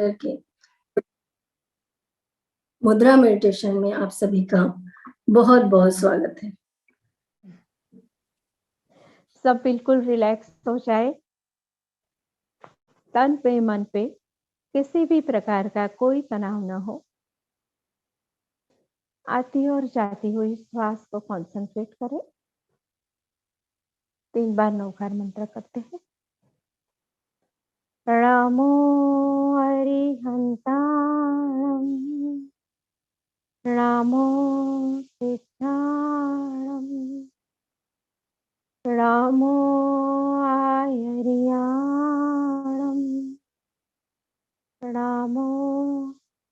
Centre के मुद्रा meditation में आप सभी का बहुत बहुत स्वागत है। सब बिल्कुल रिलैक्स हो जाए। तन पे मन पे किसी भी प्रकार का कोई तनाव न हो। आती और जाती हुई श्वास को कंसंट्रेट करें। 3 बार नवकार मंत्र करते हैं। रामो अरिहंताणं रामो सिद्धाणं रामो आयर्याणं रामो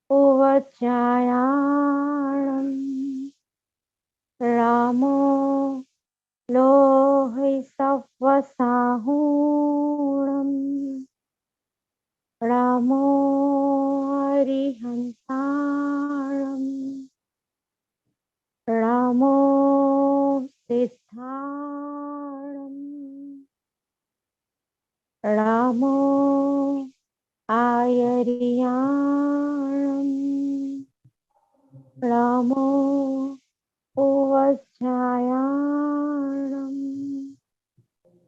उवज्जायाणं रामो लोहितवसाहूणं रामो अरिहंताणं रामो सिद्धाणं रामो आयर्याणं रामो उवज्जायाणं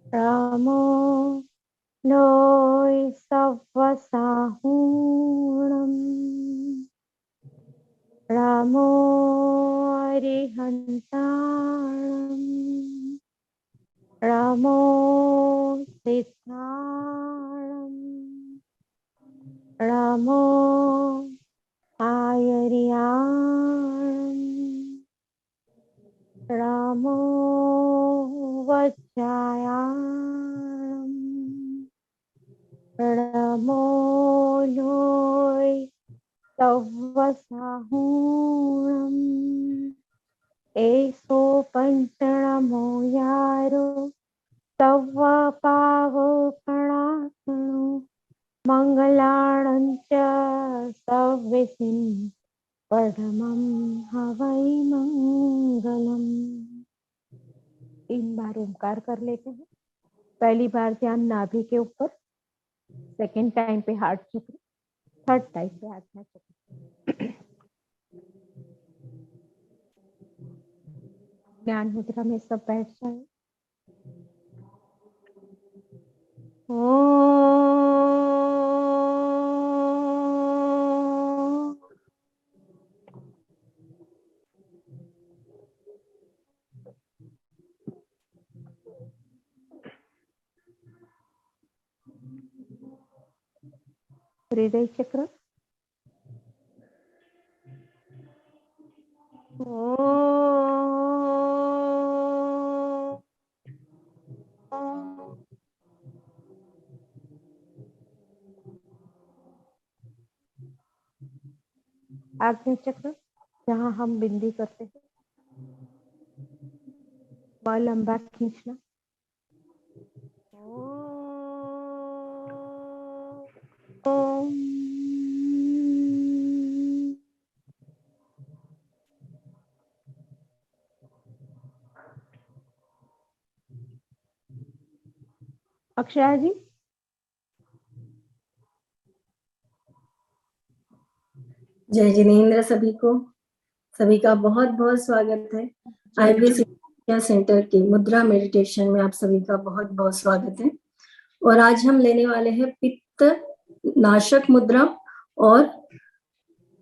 रामो लोहितवसाहूणं रामो अरिहंताणं रामो सिद्धाणं रामो आयर्याणं रामो वज्जायाणं रामो लोहितवसाहूणं एसो पंचणमो यारो तव पावकणात्मनो मंगलाणं च सव्यसिं परमं हवै मंगलम। 3 बार ओंकार कर लेते हैं। पहली बार ध्यान नाभि के ऊपर, सेकेंड टाइम पे हार्ट चक्र, थर्ड टाइम पे आज्ञा चक्र। ज्ञान मुद्रा में सब बैठ जाए। हृदय चक्र, आज्ञा चक्र, जहाँ हम बिंदी करते हैं, वह लंबा खींचना। ओम अक्षया जी, जय जिनेन्द्र सभी को, सभी का बहुत बहुत स्वागत है। आईबीसी सेंटर के मुद्रा मेडिटेशन में आप सभी का बहुत बहुत स्वागत है। और आज हम लेने वाले हैं पित्त नाशक मुद्रा और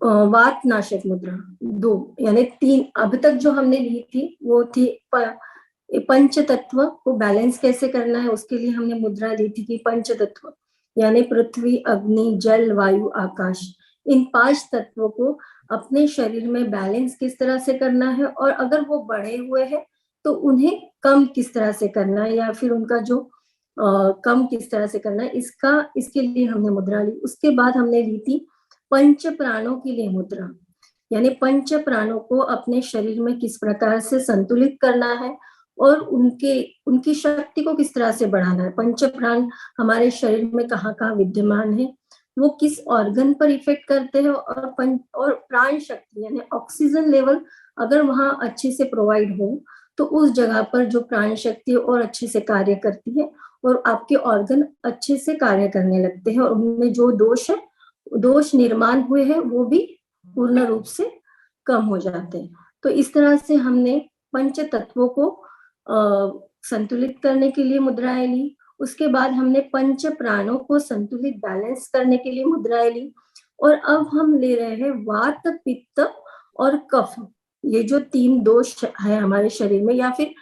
वात नाशक मुद्रा, 2 यानी 3। अब तक जो हमने ली थी वो थी पंच तत्व को बैलेंस कैसे करना है, उसके लिए हमने मुद्रा ली थी कि पंच तत्व यानी पृथ्वी, अग्नि, जल, वायु, आकाश, इन 5 तत्वों को अपने शरीर में बैलेंस किस तरह से करना है, और अगर वो बढ़े हुए हैं तो उन्हें कम किस तरह से करना है, या फिर उनका जो कम किस तरह से करना है, इसके लिए हमने मुद्रा ली। उसके बाद हमने ली थी पंच प्राणों के लिए मुद्रा, यानी पंच प्राणों को अपने शरीर में किस प्रकार से संतुलित करना है और उनकी शक्ति को किस तरह से बढ़ाना है। पंच प्राण हमारे शरीर में कहाँ कहाँ विद्यमान है, वो किस ऑर्गन पर इफेक्ट करते हैं, और प्राण शक्ति यानी ऑक्सीजन लेवल अगर वहां अच्छे से प्रोवाइड हो तो उस जगह पर जो प्राण शक्ति और अच्छे से कार्य करती है और आपके ऑर्गन अच्छे से कार्य करने लगते हैं, और उनमें जो दोष है दोष निर्माण हुए हैं वो भी पूर्ण रूप से कम हो जाते हैं। तो इस तरह से हमने पंच तत्वों को संतुलित करने के लिए मुद्राएं ली। उसके बाद हमने पंच प्राणों को संतुलित बैलेंस करने के लिए मुद्राएं ली। और अब हम ले रहे हैं वात, पित्त और कफ। ये जो 3 दोष है हमारे शरीर में, या फिर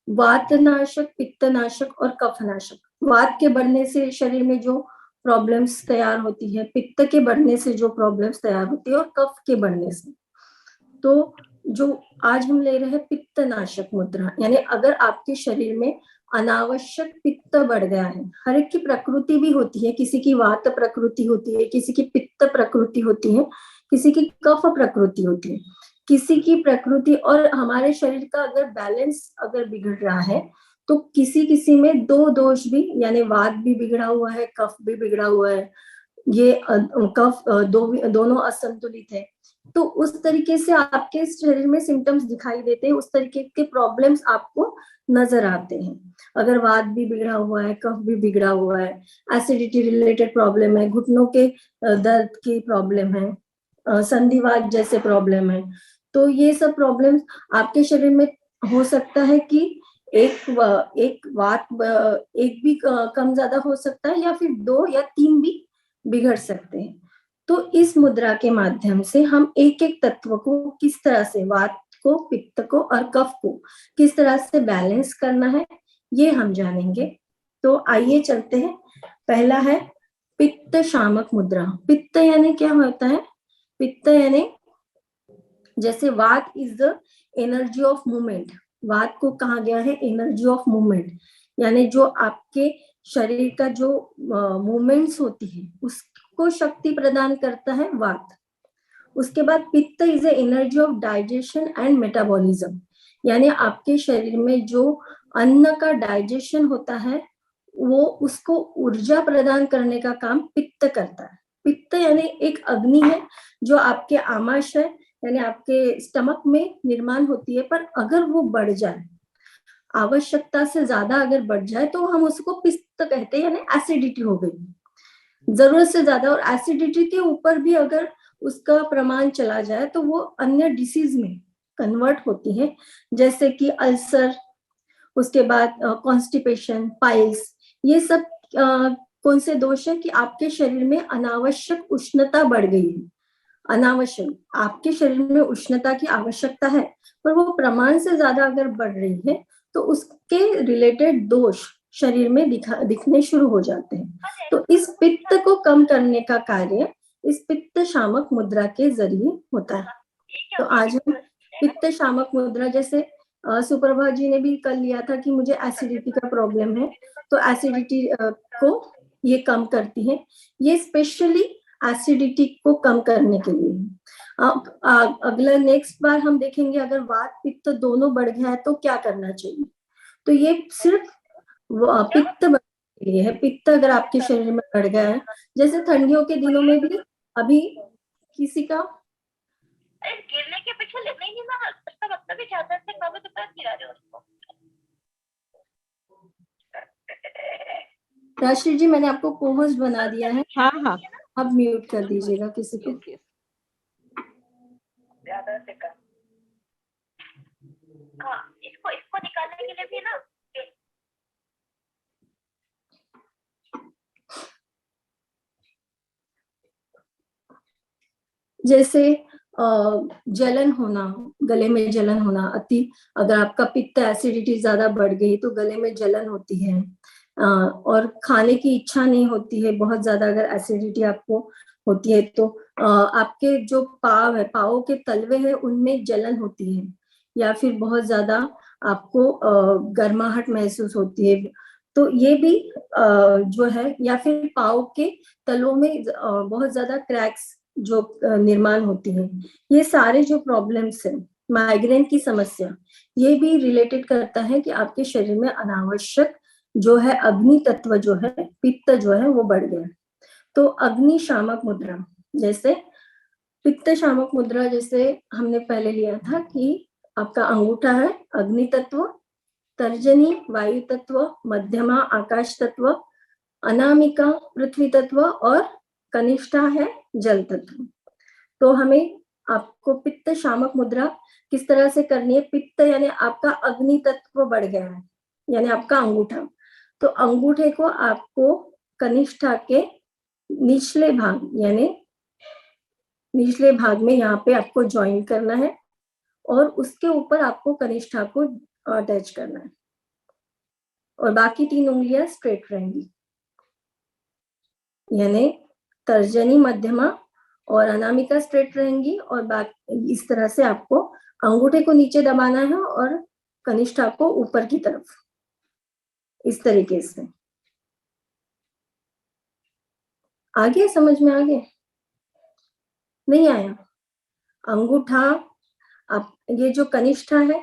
वातनाशक, पित्तनाशक और कफनाशक। वात के बढ़ने से शरीर में जो प्रॉब्लम्स तैयार होती है, पित्त के बढ़ने से जो प्रॉब्लम्स तैयार होती है, और कफ के बढ़ने से। तो जो आज हम ले रहे हैं पित्तनाशक मुद्रा, यानी अगर आपके शरीर में अनावश्यक पित्त बढ़ गया है, हर एक की प्रकृति भी होती है, किसी की वात प्रकृति होती है, किसी की पित्त प्रकृति होती है, किसी की कफ प्रकृति होती है, किसी की प्रकृति और हमारे शरीर का अगर बैलेंस अगर बिगड़ रहा है तो किसी किसी में 2 दोष भी, यानी वात भी बिगड़ा हुआ है, कफ भी बिगड़ा हुआ है, ये कफ दोनों असंतुलित है। तो उस तरीके से आपके शरीर में सिम्टम्स दिखाई देते हैं, उस तरीके के प्रॉब्लम्स आपको नजर आते हैं। अगर वात भी बिगड़ा हुआ है, कफ भी बिगड़ा हुआ है, एसिडिटी रिलेटेड प्रॉब्लम है, घुटनों के दर्द की प्रॉब्लम है, संधिवात जैसे प्रॉब्लम है, तो ये सब प्रॉब्लम्स आपके शरीर में हो सकता है कि एक वात एक भी कम ज्यादा हो सकता है, या फिर 2 या 3 भी बिगड़ सकते हैं। तो इस मुद्रा के माध्यम से हम एक एक तत्व को किस तरह से, वात को, पित्त को और कफ को किस तरह से बैलेंस करना है, ये हम जानेंगे। तो आइए चलते हैं। पहला है पित्त शामक मुद्रा। पित्त यानी क्या होता है? पित्त यानी जैसे वात is the energy of movement. वात को कहा गया है एनर्जी ऑफ मूवमेंट, यानी जो आपके शरीर का जो मूवमेंट्स होती है उसको शक्ति प्रदान करता है वात। उसके बाद पित्त is a energy of digestion and metabolism, यानी आपके शरीर में जो अन्न का डाइजेशन होता है वो उसको ऊर्जा प्रदान करने का काम पित्त करता है। पित्त यानी एक अग्नि है जो आपके आमाशय यानी आपके स्टमक में निर्माण होती है, पर अगर वो बढ़ जाए, आवश्यकता से ज्यादा अगर बढ़ जाए, तो हम उसको पित्त कहते हैं, यानी एसिडिटी हो गई जरूरत से ज्यादा। और एसिडिटी के ऊपर भी अगर उसका प्रमाण चला जाए तो वो अन्य डिसीज में कन्वर्ट होती है, जैसे कि अल्सर, उसके बाद कॉन्स्टिपेशन, पाइल्स। ये सब कौन से दोष है कि आपके शरीर में अनावश्यक उष्णता बढ़ गई है। अनावश्यक, आपके शरीर में उष्णता की आवश्यकता है पर वो प्रमाण से ज्यादा अगर बढ़ रही है तो उसके रिलेटेड दोष शरीर में दिखने शुरू हो जाते हैं। तो इस पित्त को कम करने का कार्य इस पित्त शामक मुद्रा के जरिए होता है। तो आज हम पित्त शामक मुद्रा, जैसे सुप्रभा जी ने भी कल लिया था कि मुझे एसिडिटी का प्रॉब्लम है, तो एसिडिटी को ये कम करती है। ये स्पेशली एसिडिटी को कम करने के लिए। अगला नेक्स्ट बार हम देखेंगे अगर वात पित्त दोनों बढ़ गया है तो क्या करना चाहिए। तो ये सिर्फ पित्त बढ़ने के लिए है। पित्त अगर आपके शरीर में बढ़ गया है, जैसे ठंडियों के दिनों में भी अभी किसी का गिरने के पीछे नहीं ना, उसका मतलब ही चादर से कभी तो पैर गिरा रहे उसको। राशि जी, मैंने आपको को-होस्ट बना दिया है। हाँ हाँ, आप म्यूट कर दीजिएगा किसी को। ज्यादा से कम। हाँ, इसको निकालने के लिए भी ना जैसे जलन होना, गले में जलन होना, अगर आपका पित्त एसिडिटी ज्यादा बढ़ गई तो गले में जलन होती है, और खाने की इच्छा नहीं होती है बहुत ज्यादा अगर एसिडिटी आपको होती है तो आपके जो पाव है, पावों के तलवे हैं उनमें जलन होती है, या फिर बहुत ज्यादा आपको गर्माहट महसूस होती है, तो ये भी जो है, या फिर पाव के तलों में बहुत ज्यादा क्रैक्स जो निर्माण होती है, ये सारे जो प्रॉब्लम्स है, माइग्रेन की समस्या, ये भी रिलेटेड करता है कि आपके शरीर में अनावश्यक जो है अग्नि तत्व जो है, पित्त जो है वो बढ़ गया। तो अग्नि शामक मुद्रा, जैसे पित्त शामक मुद्रा जैसे हमने पहले लिया था कि आपका अंगूठा है अग्नि तत्व, तर्जनी वायु तत्व, मध्यमा आकाश तत्व, अनामिका पृथ्वी तत्व और कनिष्ठा है जल तत्व। तो हमें आपको पित्त शामक मुद्रा किस तरह से करनी है। पित्त यानी आपका अग्नि तत्व बढ़ गया है, यानी आपका अंगूठा। तो अंगूठे को आपको कनिष्ठा के निचले भाग यानी निचले भाग में यहाँ पे आपको ज्वाइन करना है और उसके ऊपर आपको कनिष्ठा को अटैच करना है और बाकी 3 उंगलियां स्ट्रेट रहेंगी, यानी तर्जनी, मध्यमा और अनामिका स्ट्रेट रहेंगी और बाकी इस तरह से आपको अंगूठे को नीचे दबाना है और कनिष्ठा को ऊपर की तरफ, इस तरीके से। आगे समझ में आ गया? नहीं आया? अंगूठा, आप ये जो कनिष्ठा है,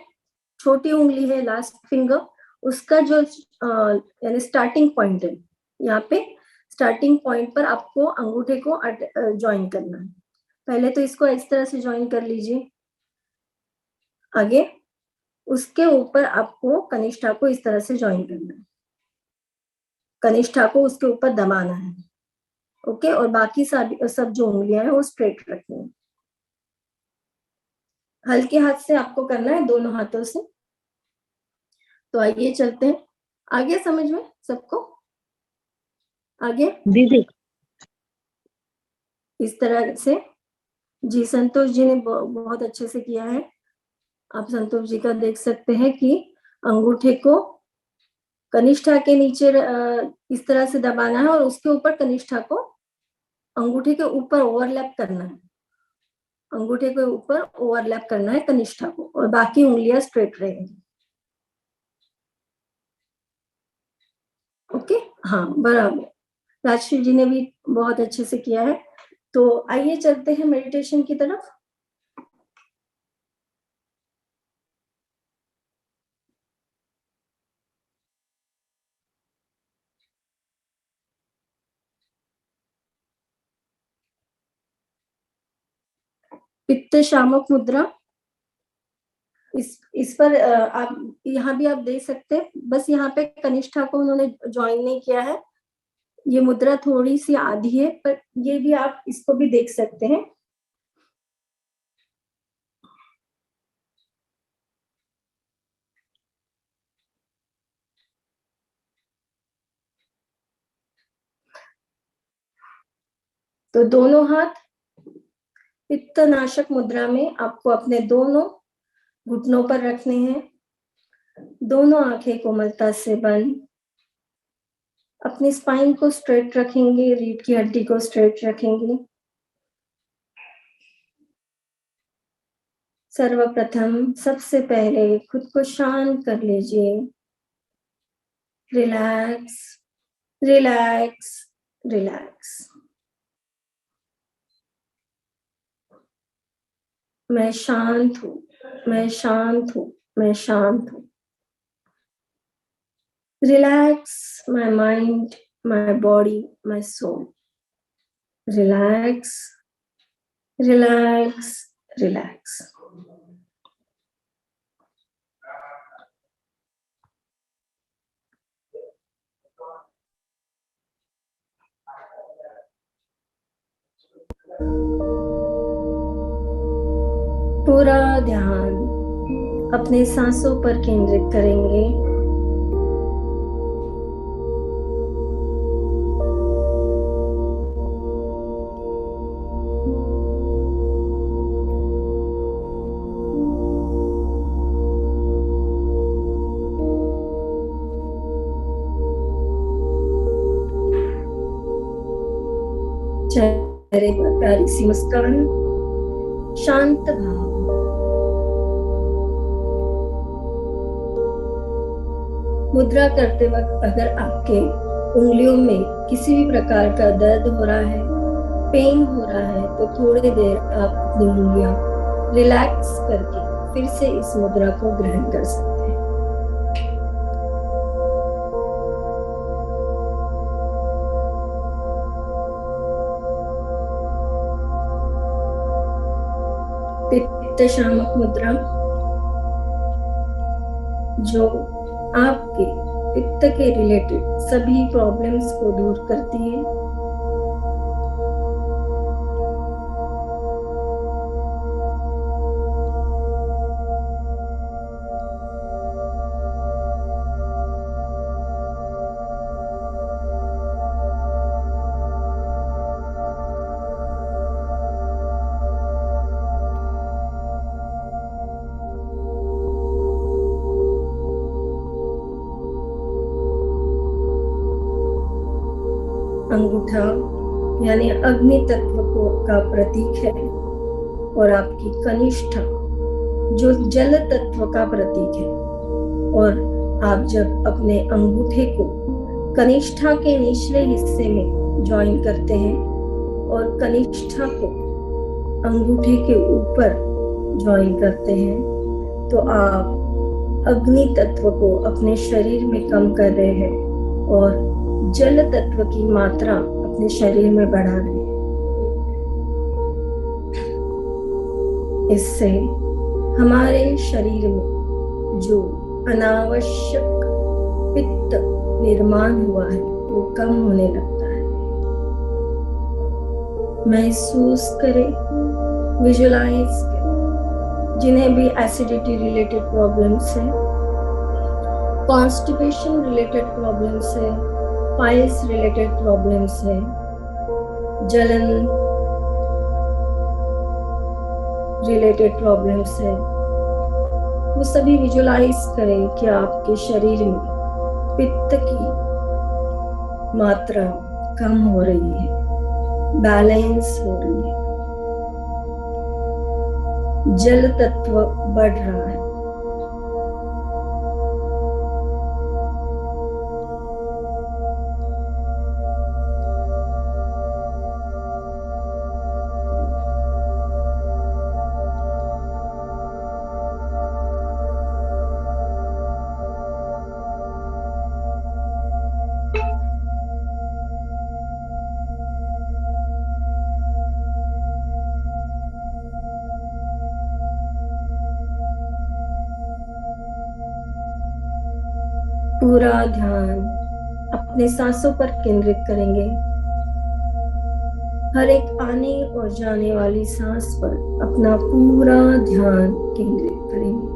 छोटी उंगली है, लास्ट फिंगर, उसका जो यानी स्टार्टिंग पॉइंट है, यहाँ पे स्टार्टिंग पॉइंट पर आपको अंगूठे को ज्वाइन करना है। पहले तो इसको इस तरह से ज्वाइन कर लीजिए। आगे उसके ऊपर आपको कनिष्ठा को इस तरह से ज्वाइन करना है, कनिष्ठा को उसके ऊपर दबाना है। ओके, और बाकी सब जो उंगलियां हैं वो स्ट्रेट रखनी है। हल्के हाथ से आपको करना है, दोनों हाथों से। तो आइए चलते हैं आगे, समझ में सबको? आगे दीदी इस तरह से। जी, संतोष जी ने बहुत अच्छे से किया है। आप संतोष जी का देख सकते हैं कि अंगूठे को कनिष्ठा के नीचे इस तरह से दबाना है और उसके ऊपर कनिष्ठा को अंगूठे के ऊपर ओवरलैप करना है, अंगूठे के ऊपर ओवरलैप करना है कनिष्ठा को, और बाकी उंगलियां स्ट्रेट रहेंगी। ओके, हाँ बराबर। राजश्री जी ने भी बहुत अच्छे से किया है। तो आइए चलते हैं मेडिटेशन की तरफ। पित्त शामक मुद्रा, इस पर आप यहाँ भी आप देख सकते हैं। बस यहाँ पे कनिष्ठा को उन्होंने ज्वाइन नहीं किया है, ये मुद्रा थोड़ी सी आधी है, पर ये भी आप इसको भी देख सकते हैं। तो दोनों हाथ पित्तनाशक मुद्रा में आपको अपने दोनों घुटनों पर रखने हैं। दोनों आंखें कोमलता से बंद, अपनी स्पाइन को स्ट्रेट रखेंगे, रीढ़ की हड्डी को स्ट्रेट रखेंगे। सर्वप्रथम सबसे पहले खुद को शांत कर लीजिए। Relax relax relax. मैं शांत हूँ, मैं शांत हूँ, मैं शांत हूँ। Relax my mind, my body, my soul. Relax relax relax. पूरा ध्यान अपने सांसों पर केंद्रित करेंगे। चेहरे पर प्यारी सी मुस्कान, शांत भाव। मुद्रा करते वक्त अगर आपके उंगलियों में किसी भी प्रकार का दर्द हो रहा है, पेन हो रहा है, तो थोड़ी देर आप अपनी उंगलियां रिलैक्स करके फिर से इस मुद्रा को ग्रहण कर सकते हैं। पित्त शामक मुद्रा जो आपके पित्त के रिलेटेड सभी प्रॉब्लम्स को दूर करती है। अंगूठा यानी अग्नि तत्व का प्रतीक है और आपकी कनिष्ठा जो जल तत्व का प्रतीक है। और आप जब अपने अंगूठे को कनिष्ठा के निचले हिस्से में ज्वाइन करते हैं और कनिष्ठा को अंगूठे के ऊपर ज्वाइन करते हैं तो आप अग्नि तत्व को अपने शरीर में कम कर रहे हैं और जल तत्व की मात्रा अपने शरीर में बढ़ा रहे हैं। इससे हमारे शरीर में जो अनावश्यक पित्त निर्माण हुआ है वो कम होने लगता है। महसूस करें, विजुलाइज करें, जिन्हें भी एसिडिटी रिलेटेड प्रॉब्लम्स है, कॉन्स्टिपेशन रिलेटेड प्रॉब्लम्स है, पाइल्स रिलेटेड प्रॉब्लम्स है, जलन रिलेटेड प्रॉब्लम्स है, वो सभी विजुलाइज करें कि आपके शरीर में पित्त की मात्रा कम हो रही है, बैलेंस हो रही है, जल तत्व बढ़ रहा है। पूरा ध्यान अपने सांसों पर केंद्रित करेंगे। हर एक आने और जाने वाली सांस पर अपना पूरा ध्यान केंद्रित करेंगे।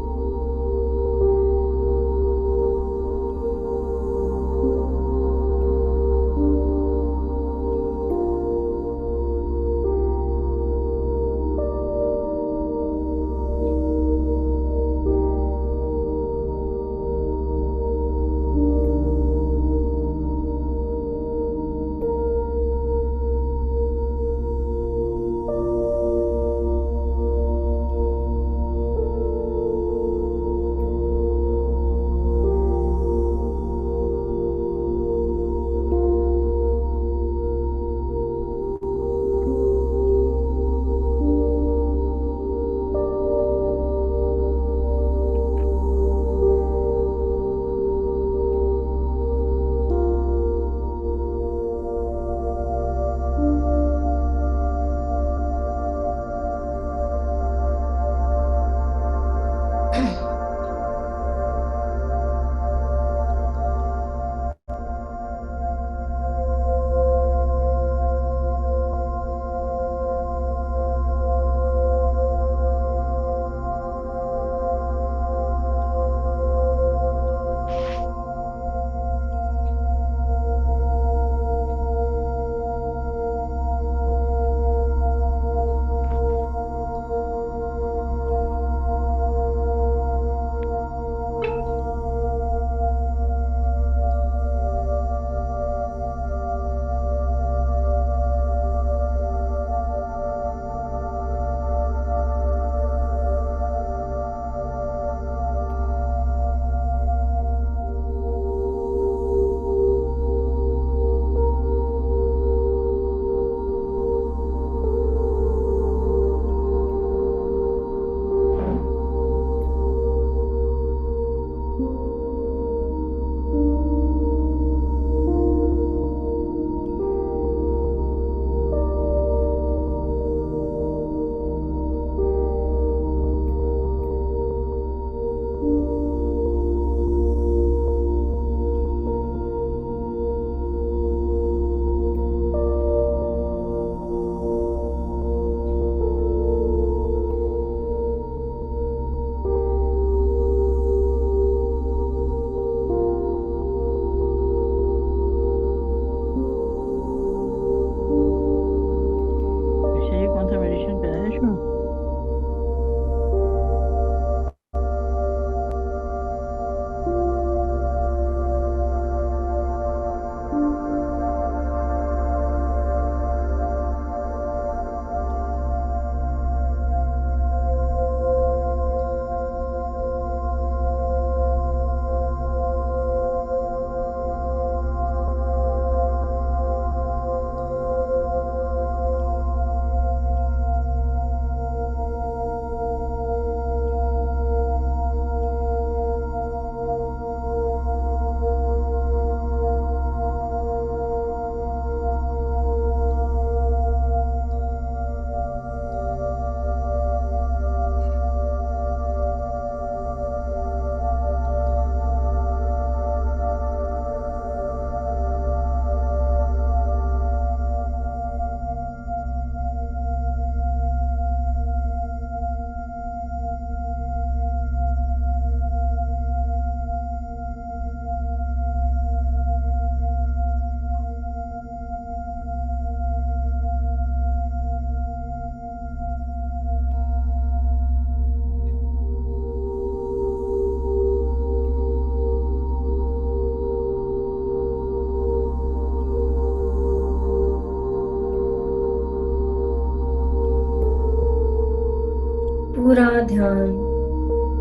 पूरा ध्यान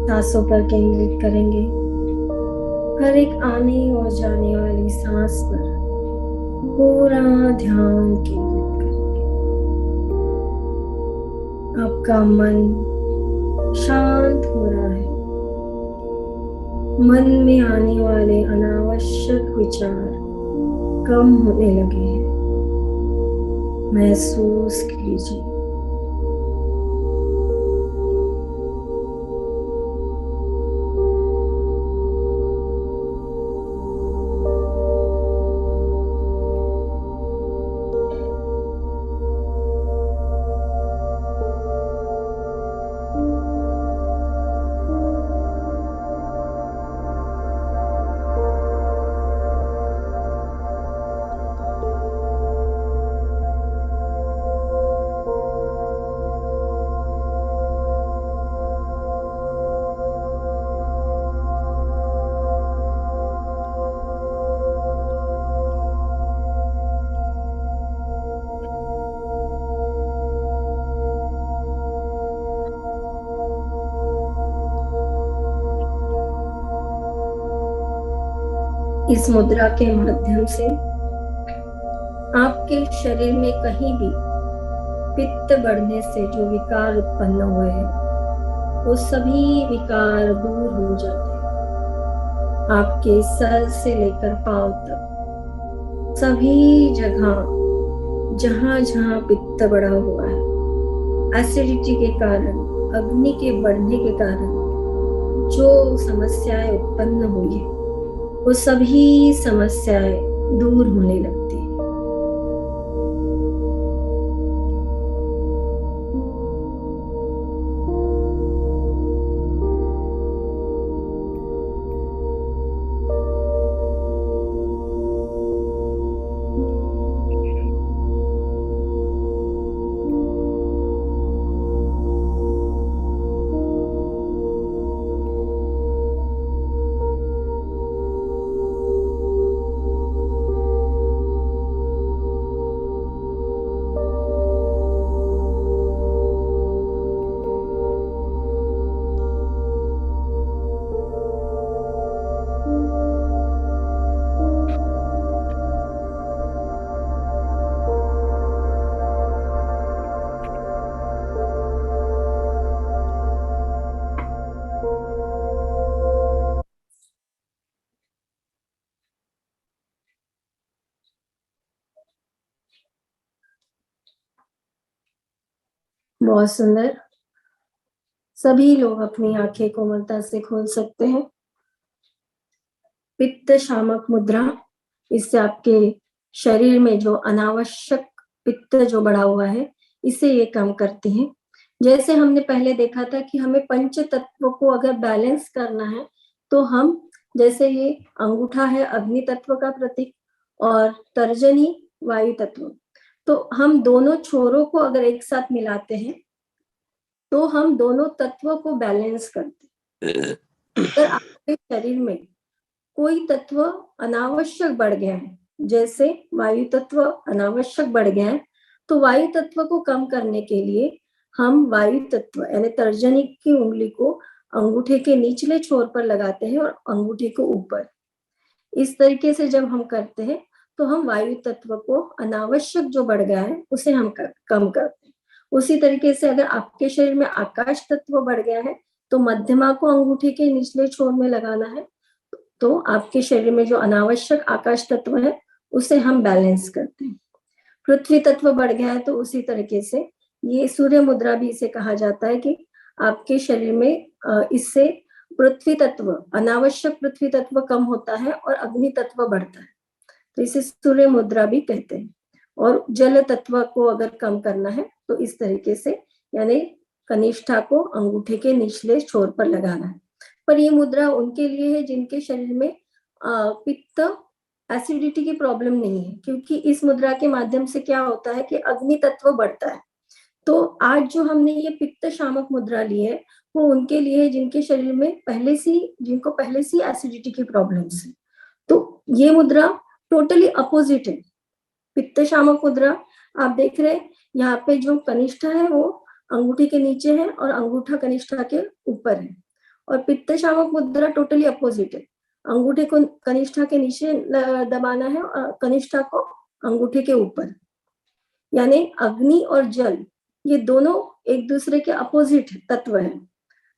सांसों पर केंद्रित करेंगे। हर एक आने और जाने वाली सांस पर पूरा ध्यान केंद्रित करेंगे। आपका मन शांत हो रहा है। मन में आने वाले अनावश्यक विचार कम होने लगे हैं। महसूस कीजिए। इस मुद्रा के माध्यम से आपके शरीर में कहीं भी पित्त बढ़ने से जो विकार उत्पन्न हुए हैं वो सभी विकार दूर हो जाते हैं। आपके सर से लेकर पांव तक सभी जगह जहां जहां पित्त बढ़ा हुआ है, एसिडिटी के कारण, अग्नि के बढ़ने के कारण जो समस्याएं उत्पन्न हुई है वो सभी समस्याएं दूर होने लगती है। बहुत सुंदर। सभी लोग अपनी आंखें कोमलता से खोल सकते हैं। पित्त शामक मुद्रा, इससे आपके शरीर में जो अनावश्यक पित्त जो बढ़ा हुआ है इसे ये कम करती है। जैसे हमने पहले देखा था कि हमें पंच तत्व को अगर बैलेंस करना है तो हम, जैसे ये अंगूठा है अग्नि तत्व का प्रतीक और तर्जनी वायु तत्व, तो हम दोनों छोरों को अगर एक साथ मिलाते हैं तो हम दोनों तत्वों को बैलेंस करते हैं। अगर आपके शरीर में कोई तत्व अनावश्यक बढ़ गया है, जैसे वायु तत्व अनावश्यक बढ़ गया है, तो वायु तत्व को कम करने के लिए हम वायु तत्व यानी तर्जनी की उंगली को अंगूठे के निचले छोर पर लगाते हैं और अंगूठे को ऊपर। इस तरीके से जब हम करते हैं तो हम वायु तत्व को अनावश्यक जो बढ़ गया है उसे हम कम करते हैं। उसी तरीके से अगर आपके शरीर में आकाश तत्व बढ़ गया है तो मध्यमा को अंगूठे के निचले छोर में लगाना है, तो आपके शरीर में जो अनावश्यक आकाश तत्व है उसे हम बैलेंस करते हैं। पृथ्वी तत्व बढ़ गया है तो उसी तरीके से ये सूर्य मुद्रा भी इसे कहा जाता है कि आपके शरीर में इससे पृथ्वी तत्व, अनावश्यक पृथ्वी तत्व कम होता है और अग्नि तत्व बढ़ता है, तो इसे सूर्य मुद्रा भी कहते हैं। और जल तत्व को अगर कम करना है तो इस तरीके से, यानी कनिष्ठा को अंगूठे के निचले छोर पर लगाना है। पर ये मुद्रा उनके लिए है जिनके शरीर में पित्त, एसिडिटी की प्रॉब्लम नहीं है, क्योंकि इस मुद्रा के माध्यम से क्या होता है कि अग्नि तत्व बढ़ता है। तो आज जो हमने ये पित्त शामक मुद्रा ली है वो उनके लिए है जिनके शरीर में जिनको पहले से एसिडिटी की प्रॉब्लम्स है। तो ये मुद्रा टोटली अपोजिट है। पित्त शामक मुद्रा आप देख रहे हैं, यहाँ पे जो कनिष्ठा है वो अंगूठे के नीचे है और अंगूठा कनिष्ठा के ऊपर है। और पित्त शामक मुद्रा टोटली अपोजिट है, अंगूठे को कनिष्ठा के नीचे दबाना है और कनिष्ठा को अंगूठे के ऊपर। यानी अग्नि और जल ये दोनों एक दूसरे के अपोजिट तत्व है।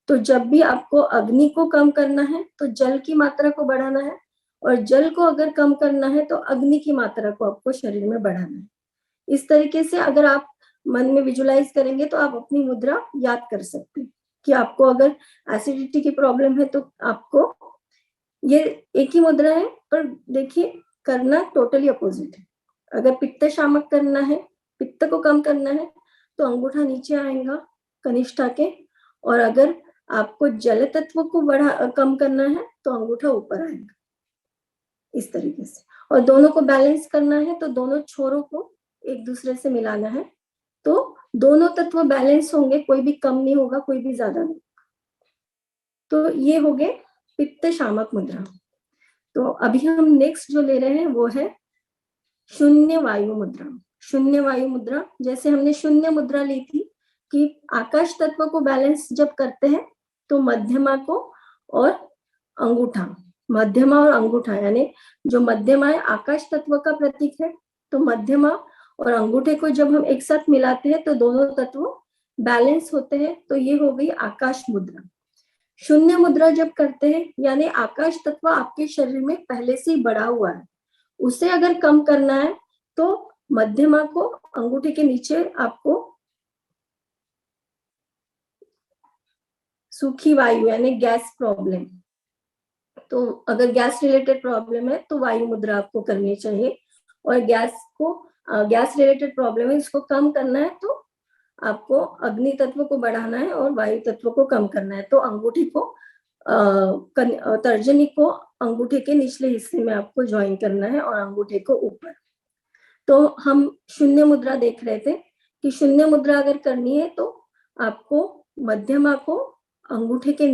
तो जब भी आपको अग्नि को कम करना है तो जल की मात्रा को बढ़ाना है, और जल को अगर कम करना है तो अग्नि की मात्रा को आपको शरीर में बढ़ाना है। इस तरीके से अगर आप मन में विजुलाइज करेंगे तो आप अपनी मुद्रा याद कर सकते हैं कि आपको अगर एसिडिटी की प्रॉब्लम है तो आपको ये एक ही मुद्रा है, पर देखिए करना टोटली अपोजिट है। अगर पित्त शामक करना है, पित्त को कम करना है तो अंगूठा नीचे आएगा कनिष्ठा के, और अगर आपको जल तत्व को कम करना है तो अंगूठा ऊपर आएगा, इस तरीके से। और दोनों को बैलेंस करना है तो दोनों छोरों को एक दूसरे से मिलाना है, तो दोनों तत्व बैलेंस होंगे, कोई भी कम नहीं होगा, कोई भी ज्यादा नहीं। तो ये हो गए पित्त शामक मुद्रा। तो अभी हम नेक्स्ट जो ले रहे हैं वो है शून्य वायु मुद्रा। शून्य वायु मुद्रा, जैसे हमने शून्य मुद्रा ली थी कि आकाश तत्व को बैलेंस जब करते हैं तो मध्यमा को और अंगूठा, मध्यमा और अंगूठा, यानी जो मध्यमा है आकाश तत्व का प्रतीक है, तो मध्यमा और अंगूठे को जब हम एक साथ मिलाते हैं तो दोनों तत्व बैलेंस होते हैं। तो ये हो गई आकाश मुद्रा। शून्य मुद्रा जब करते हैं यानी आकाश तत्व आपके शरीर में पहले से ही बढ़ा हुआ है, उसे अगर कम करना है तो मध्यमा को अंगूठे के नीचे आपको सूखी वायु यानी गैस प्रॉब्लम, तो अगर गैस रिलेटेड प्रॉब्लम है तो वायु मुद्रा आपको करनी चाहिए। और गैस रिलेटेड प्रॉब्लम है, इसको कम करना है तो आपको अग्नि तत्व को बढ़ाना है और वायु तत्व को कम करना है। तो अंगूठी को तर्जनी को अंगूठे के निचले हिस्से में आपको ज्वाइन करना है और अंगूठे को ऊपर। तो हम शून्य मुद्रा देख रहे थे कि शून्य मुद्रा अगर करनी है तो आपको मध्यमा को अंगूठे के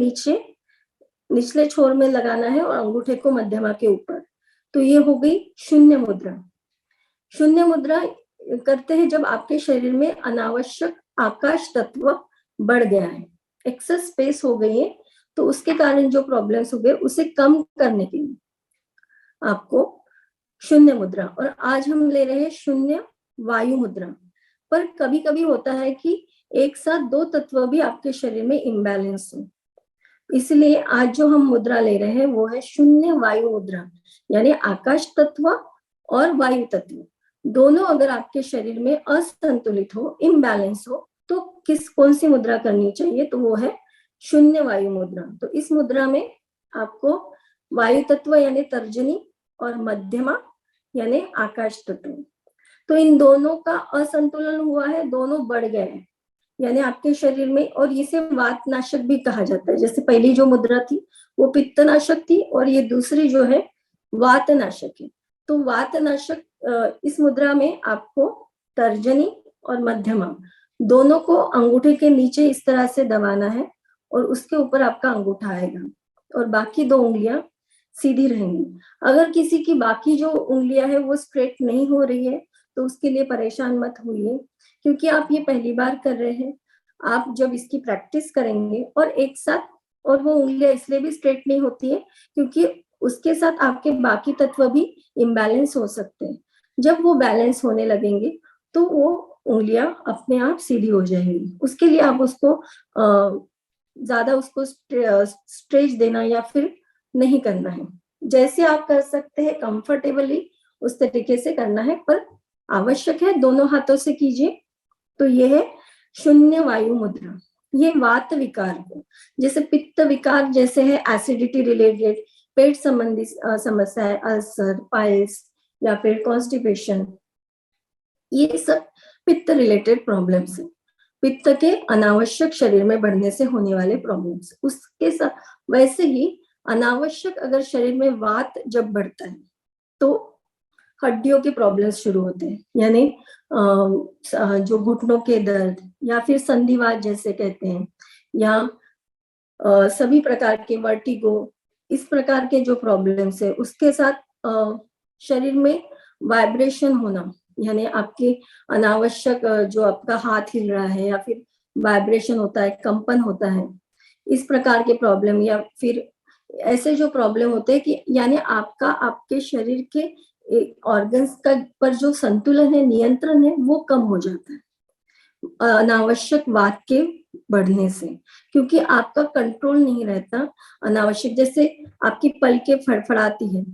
निचले छोर में लगाना है और अंगूठे को मध्यमा के ऊपर। तो ये हो गई शून्य मुद्रा। शून्य मुद्रा करते हैं जब आपके शरीर में अनावश्यक आकाश तत्व बढ़ गया है, एक्सेस स्पेस हो गई है, तो उसके कारण जो प्रॉब्लम्स हो गए उसे कम करने के लिए आपको शून्य मुद्रा। और आज हम ले रहे हैं शून्य वायु मुद्रा। पर कभी कभी होता है कि एक साथ दो तत्व भी आपके शरीर में इम्बैलेंस हो, इसलिए आज जो हम मुद्रा ले रहे हैं वो है शून्य वायु मुद्रा। यानी आकाश तत्व और वायु तत्व दोनों अगर आपके शरीर में असंतुलित हो, इम्बैलेंस हो, तो कौन सी मुद्रा करनी चाहिए, तो वो है शून्य वायु मुद्रा। तो इस मुद्रा में आपको वायु तत्व यानी तर्जनी और मध्यमा यानी आकाश तत्व, तो इन दोनों का असंतुलन हुआ है, दोनों बढ़ गए हैं यानी आपके शरीर में, और इसे वातनाशक भी कहा जाता है। जैसे पहली जो मुद्रा थी वो पित्तनाशक थी और ये दूसरी जो है वातनाशक है। तो वातनाशक इस मुद्रा में आपको तर्जनी और मध्यमा दोनों को अंगूठे के नीचे इस तरह से दबाना है और उसके ऊपर आपका अंगूठा आएगा और बाकी दो उंगलियां सीधी रहेंगी। अगर किसी की बाकी जो उंगलियां है वो स्ट्रेट नहीं हो रही है तो उसके लिए परेशान मत होइए, क्योंकि आप ये पहली बार कर रहे हैं। आप जब इसकी प्रैक्टिस करेंगे और एक साथ, और वो उंगलियां इसलिए भी स्ट्रेट नहीं होती है क्योंकि उसके साथ आपके बाकी तत्व भी इम्बैलेंस हो सकते हैं। जब वो बैलेंस होने लगेंगे तो वो उंगलियां अपने आप सीधी हो जाएंगी। उसके लिए आप उसको ज्यादा उसको स्ट्रेच देना या फिर नहीं करना है। जैसे आप कर सकते हैं कंफर्टेबली उस तरीके से करना है, पर आवश्यक है दोनों हाथों से कीजिए। तो ये है शून्य वायु मुद्रा। ये वात विकार को, जैसे पित्त विकार जैसे है एसिडिटी रिलेटेड, पेट संबंधी समस्या है, अल्सर, पाइल्स या फिर कॉन्स्टिपेशन, ये सब पित्त रिलेटेड प्रॉब्लम्स है, पित्त के अनावश्यक शरीर में बढ़ने से होने वाले प्रॉब्लम्स। उसके साथ वैसे ही अनावश्यक अगर शरीर में वात जब बढ़ता है तो हड्डियों के प्रॉब्लम्स शुरू होते हैं, यानी जो घुटनों के दर्द या फिर संधिवात जैसे कहते हैं, या सभी प्रकार के वर्टिगो, इस प्रकार के जो प्रॉब्लम्स है, उसके साथ शरीर में वाइब्रेशन होना, यानी आपके अनावश्यक जो आपका हाथ हिल रहा है या फिर वाइब्रेशन होता है, कंपन होता है, इस प्रकार के प्रॉब्लम, या फिर ऐसे जो प्रॉब्लम होते हैं कि यानी आपका आपके शरीर के ऑर्गन्स का पर जो संतुलन है, नियंत्रण है, वो कम हो जाता है अनावश्यक वात के बढ़ने से, क्योंकि आपका कंट्रोल नहीं रहता अनावश्यक, जैसे आपकी पलकें फड़फड़ाती है,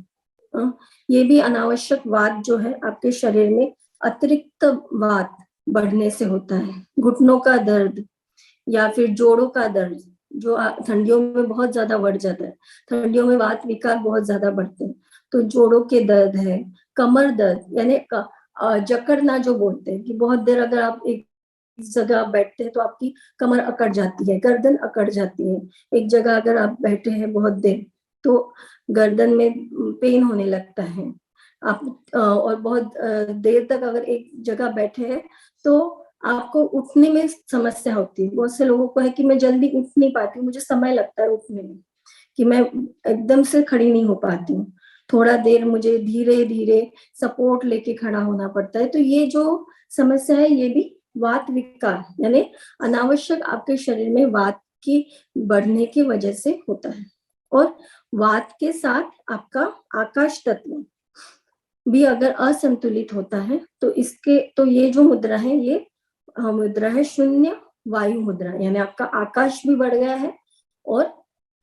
ये भी अनावश्यक वात जो है आपके शरीर में अतिरिक्त वात बढ़ने से होता है। घुटनों का दर्द या फिर जोड़ों का दर्द जो ठंडियों में बहुत ज्यादा बढ़ जाता है, ठंडियों में वात विकार बहुत ज्यादा बढ़ते हैं, तो जोड़ों के दर्द है, कमर दर्द यानी जकड़ना जो बोलते हैं कि बहुत देर अगर आप एक जगह बैठते हैं तो आपकी कमर अकड़ जाती है, गर्दन अकड़ जाती है, एक जगह अगर आप बैठे हैं बहुत देर तो गर्दन में पेन होने लगता है आप, और बहुत देर तक अगर एक जगह बैठे हैं तो आपको उठने में समस्या होती है। बहुत से लोगों को है कि मैं जल्दी उठ नहीं पाती हूँ, मुझे समय लगता है उठने में, कि मैं एकदम से खड़ी नहीं हो पाती हूँ, थोड़ा देर मुझे धीरे धीरे सपोर्ट लेके खड़ा होना पड़ता है। तो ये जो समस्या है ये भी वात विकार यानी अनावश्यक आपके शरीर में वात की बढ़ने की वजह से होता है। और वात के साथ आपका आकाश तत्व भी अगर असंतुलित होता है तो ये जो मुद्रा है ये मुद्रा है शून्य वायु मुद्रा, यानी आपका आकाश भी बढ़ गया है और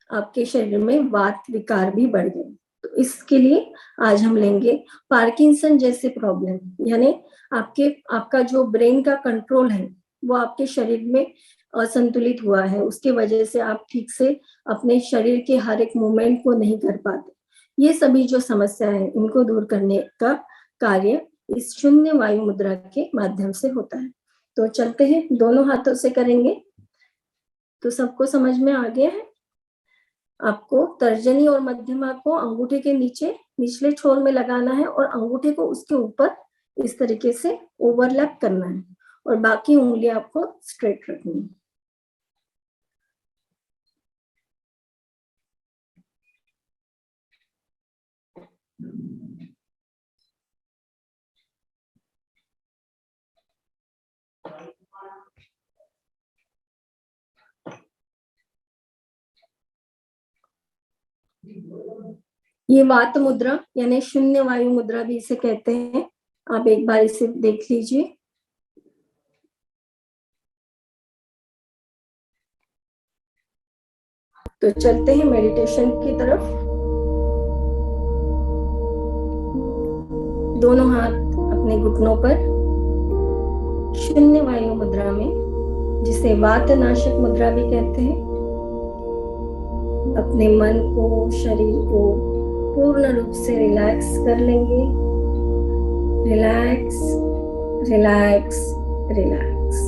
आपके शरीर में वात विकार भी बढ़ गए। तो इसके लिए आज हम लेंगे पार्किंसन जैसे प्रॉब्लम, यानी आपका जो ब्रेन का कंट्रोल है वो आपके शरीर में असंतुलित हुआ है, उसके वजह से आप ठीक से अपने शरीर के हर एक मूवमेंट को नहीं कर पाते। ये सभी जो समस्या है इनको दूर करने का कार्य इस शून्य वायु मुद्रा के माध्यम से होता है। तो चलते हैं, दोनों हाथों से करेंगे। तो सबको समझ में आ गया है? आपको तर्जनी और मध्यमा को अंगूठे के नीचे निचले छोर में लगाना है और अंगूठे को उसके ऊपर इस तरीके से ओवरलैप करना है और बाकी उंगलियां आपको स्ट्रेट रखनी है। ये वात मुद्रा यानी शून्य वायु मुद्रा भी इसे कहते हैं। आप एक बार इसे देख लीजिए। तो चलते हैं मेडिटेशन की तरफ। दोनों हाथ अपने घुटनों पर शून्य वायु मुद्रा में, जिसे वातनाशक मुद्रा भी कहते हैं, अपने मन को, शरीर को पूर्ण रूप से रिलैक्स कर लेंगे। Relax, relax, relax.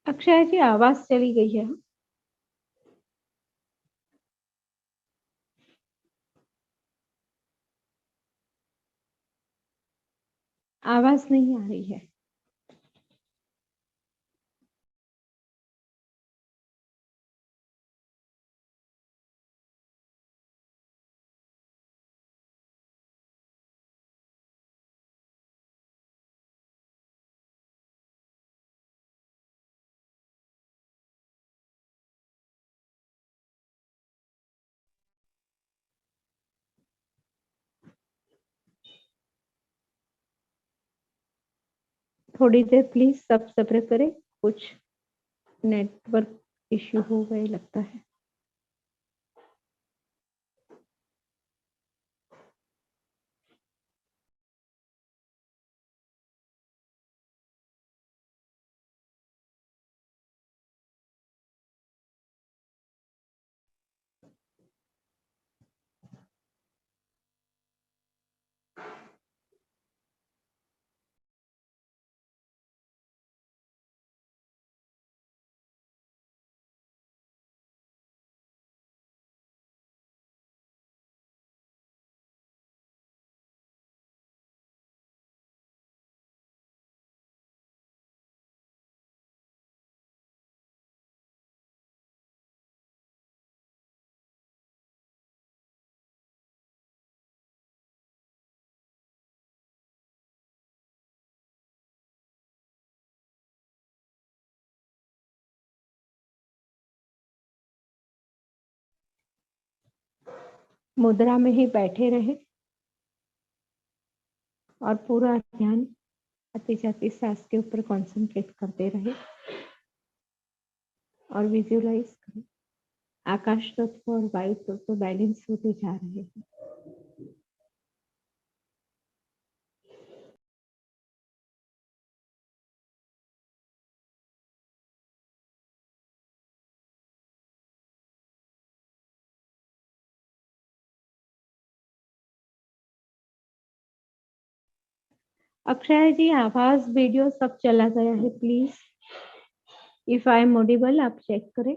Akshay ji आवाज चली गई है। आवाज नहीं आ रही है। थोड़ी देर प्लीज सब सब्र करें, कुछ नेटवर्क इश्यू हो गए लगता है। मुद्रा में ही बैठे रहे और पूरा ध्यान आती जाती सांस के ऊपर कंसंट्रेट करते रहे और विजुअलाइज करें आकाश तत्व और वायु तत्व बैलेंस होते जा रहे हैं। अक्षय जी, आवाज वीडियो सब चला गया है, please if I am audible आप चेक करें।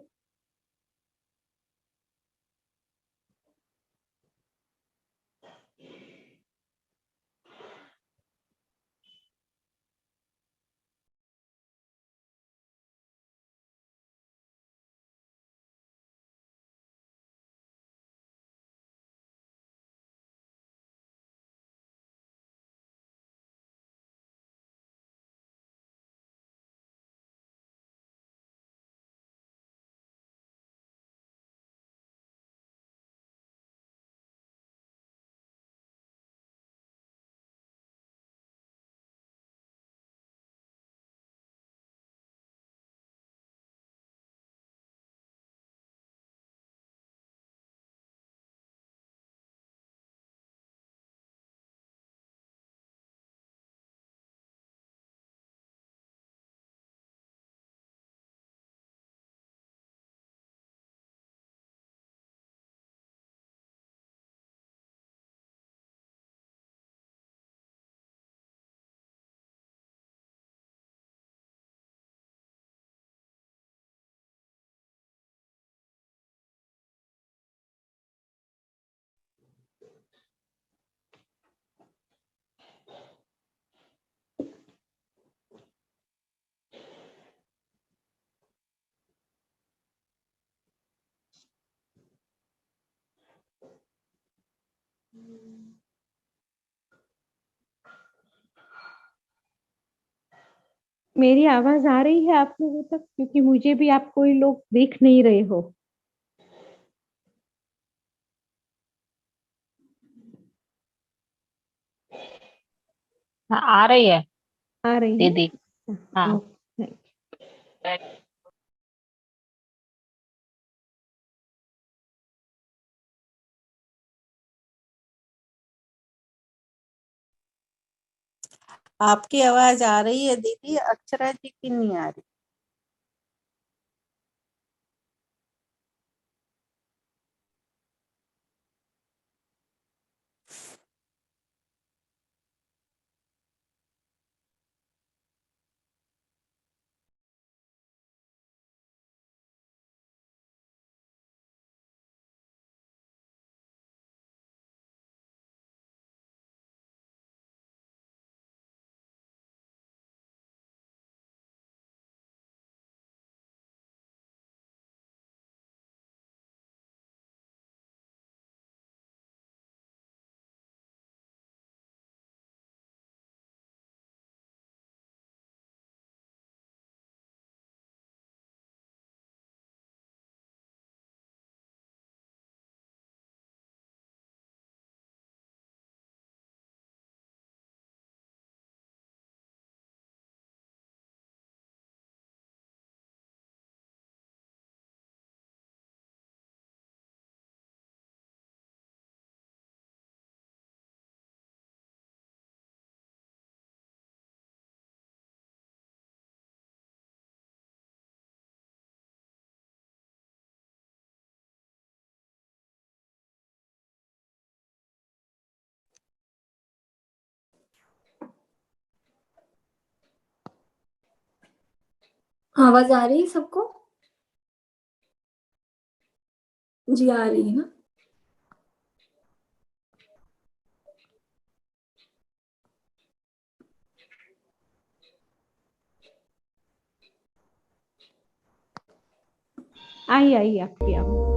मेरी आवाज आ रही है आप लोगों तक? क्योंकि मुझे भी आप कोई लोग देख नहीं रहे हो। हाँ, आ रही है आ रही है? दीदी। हाँ। ओके। आपकी आवाज आ रही है दीदी, अक्षरा जी की नहीं आ रही। आवाज आ रही है सबको? जी आ रही है ना? आई आई आपकी आवाज।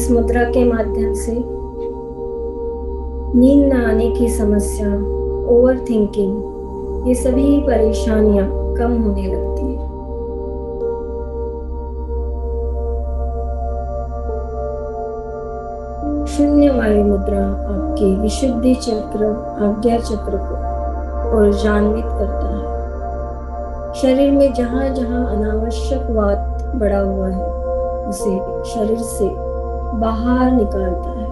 इस मुद्रा के माध्यम से नींद न आने की समस्या, ओवर थिंकिंग, ये सभी परेशानियां कम होने लगती है। शून्य वायु मुद्रा आपके विशुद्धि चक्र, आज्ञा चक्र को ऊर्जान्वित करता है। शरीर में जहां जहां अनावश्यक वात बढ़ा हुआ है उसे शरीर से बाहर निकालता है।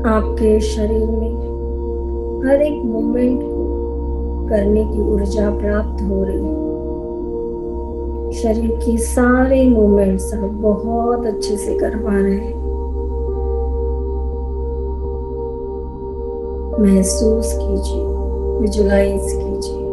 आपके शरीर में हर एक मूवमेंट को करने की ऊर्जा प्राप्त हो रही है। शरीर की सारे मूवमेंट्स आप बहुत अच्छे से कर पा रहे हैं। महसूस कीजिए, विजुलाइज कीजिए।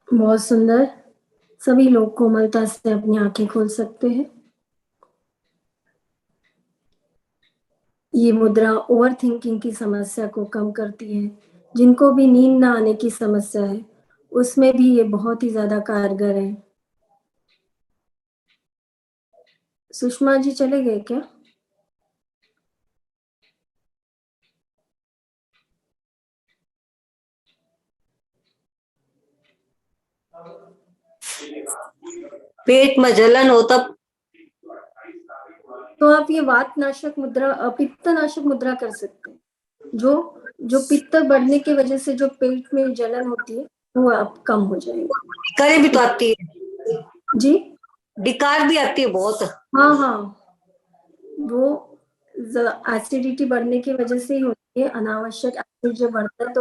बहुत सुंदर। सभी लोग कोमलता से अपनी आंखें खोल सकते हैं। ये मुद्रा ओवर थिंकिंग की समस्या को कम करती है। जिनको भी नींद ना आने की समस्या है उसमें भी ये बहुत ही ज्यादा कारगर है। सुषमा जी चले गए क्या? पेट में जलन हो तब तो आप ये वात नाशक मुद्रा, पित्त नाशक मुद्रा कर सकते हैं। जो पित्त बढ़ने की वजह से जो पेट में जलन होती है वो आप कम हो जाएगा। डिकारें भी तो आती है जी, डिकार भी आती है बहुत। हाँ हाँ, वो एसिडिटी बढ़ने की वजह से ही होती है। अनावश्यक एसिड जो बढ़ता है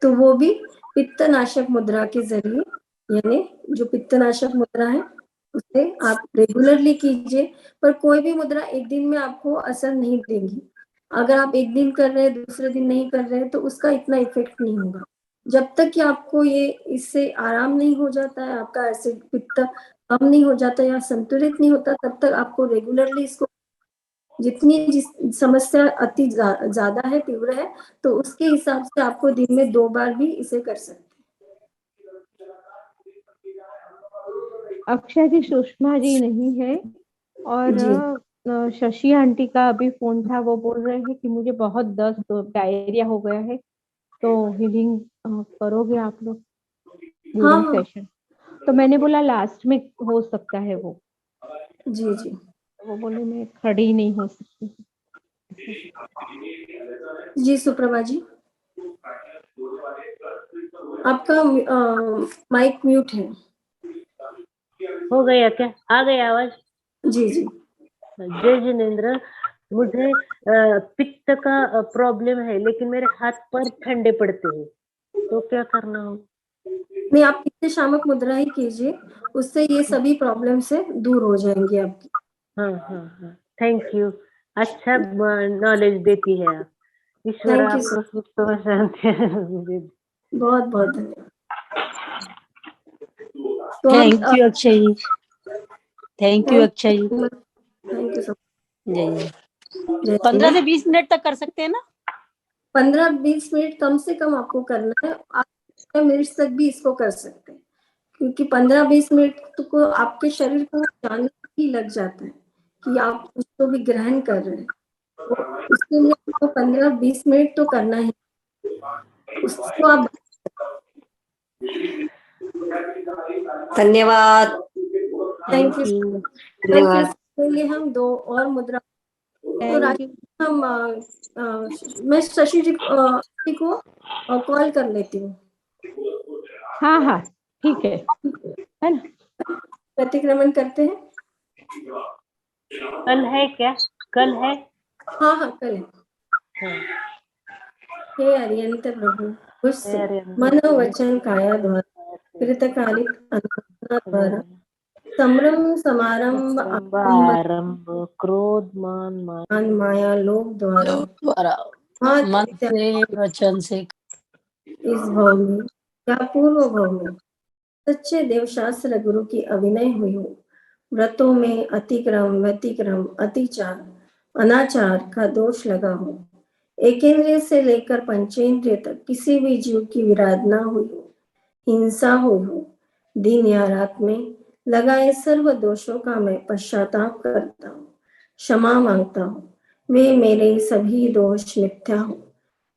तो वो भी पित्तनाशक मुद्रा के जरिए, यानी जो पित्तनाशक मुद्रा है उसे आप रेगुलरली कीजिए। पर कोई भी मुद्रा एक दिन में आपको असर नहीं देगी। अगर आप एक दिन कर रहे हैं दूसरे दिन नहीं कर रहे हैं तो उसका इतना इफेक्ट नहीं होगा। जब तक कि आपको ये इससे आराम नहीं हो जाता है, आपका एसिड पित्त कम नहीं हो जाता या संतुलित नहीं होता, तब तक आपको रेगुलरली इसको जितनी समस्या अति ज्यादा है, तीव्र है, तो उसके हिसाब से आपको दिन में 2 बार भी इसे कर सकते अक्षय जी, सुषमा जी नहीं है और जी। शशि आंटी का अभी फोन था, वो बोल रहे हैं कि मुझे बहुत दस्त, डायरिया हो गया है, तो हीलिंग करोगे आप लोग हीलिंग हाँ। सेशन? तो मैंने बोला लास्ट में हो सकता है वो। जी जी। वो बोले मैं खड़ी नहीं हो सकती। जी सुप्रभा जी, आपका माइक म्यूट है। हो गया क्या? आ गया आवाज? जी जी। जय जिनेन्द्र। मुझे पित्त का प्रॉब्लम है, लेकिन मेरे हाथ पर ठंडे पड़ते हैं, तो क्या करना हो? नहीं, आप पित्त शामक मुद्रा ही कीजिए, उससे ये सभी प्रॉब्लम से दूर हो जाएंगी आपकी। हाँ हाँ हाँ, थैंक यू। अच्छा नॉलेज देती है आप। ईश्वर थैंक यू, आपको सुख और शांति। बहुत बहुत धन्यवाद। तो thank you Akshay ji, thank you Akshay ji. Thank you so जय जय 15 से 20 मिनट तक कर सकते हैं ना? 15-20 मिनट कम से कम आपको करना है। आप 6 मिनट तक भी इसको कर सकते हैं, क्योंकि 15-20 मिनट को आपके शरीर को जानने ही लग जाता है कि आप उसको भी ग्रहण कर रहे हैं। तो उसके लिए आपको 15-20 मिनट तो करना है। उसको आप धन्यवाद। Thank you. धन्यवाद। के लिए हम 2 और मुद्रा, तो थैंक यू। हम मैं शशि जी को कॉल कर लेती हूँ। हाँ हाँ ठीक है ना? प्रतिक्रमण करते हैं। कल है क्या? कल है? हाँ हाँ कल है। हाँ। हे अरियंत प्रभु, मुझसे हे अरियंत मन वचन काया द्वारा कृतकालिक अनुकंपना द्वारा संभ्रम समारंभ आरंभ क्रोध मान मान माया लोक द्वारा द्वारा मन से वचन से इस भव में या पूर्व भव में सच्चे देवशास्त्र गुरु की अभिनय हुई हो, व्रतों में अतिक्रम, व्यतिक्रम, अतिचार, अनाचार का दोष लगा हो, एकेंद्रिय से लेकर पंचेंद्रिय तक किसी भी जीव की विराधना हुई हो, हिंसा हुई हो, दिन या रात में लगाए सर्व दोषों का मैं पश्चाताप करता हूँ, क्षमा मांगता हूँ। वे मेरे सभी दोष मिथ्या हो,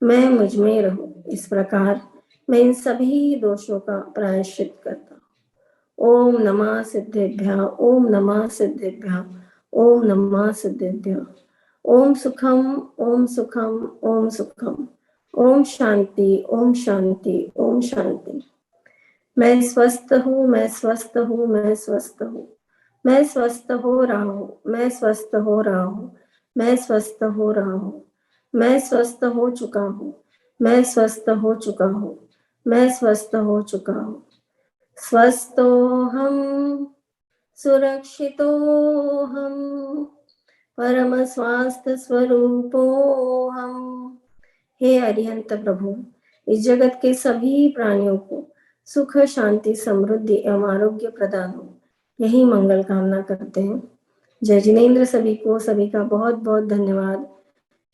मैं मुझ में रहूं। इस प्रकार मैं इन सभी दोषों का प्रायश्चित करता हूँ। ओम नमः सिद्धेभ्यः, ओम नमः सिद्धेभ्यः, ओम नमः सिद्धेभ्यः। ओम सुखम, ओम सुखम, ओम सुखम। ओम शांति, ओम शांति, ओम शांति। मैं स्वस्थ हूँ, मैं स्वस्थ हूँ, मैं स्वस्थ हूँ। मैं स्वस्थ हो रहा हूँ, मैं स्वस्थ हो रहा हूँ, मैं स्वस्थ हो रहा हूँ। मैं स्वस्थ हो चुका हूँ, मैं स्वस्थ हो चुका हूँ, मैं स्वस्थ हो चुका हूँ। स्वस्थोहम सुरक्षितोहम परम स्वास्थ्य स्वरूपोहम। हे अरिहंत प्रभु, इस जगत के सभी प्राणियों को सुख, शांति, समृद्धि एवं आरोग्य प्रदान हो, यही मंगल कामना करते हैं। जय जिनेन्द्र। सभी को, सभी का बहुत बहुत धन्यवाद।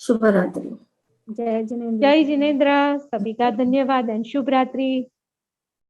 शुभ रात्रि। जय जिनेन्द्र, सभी का धन्यवाद एंड शुभ रात्रि।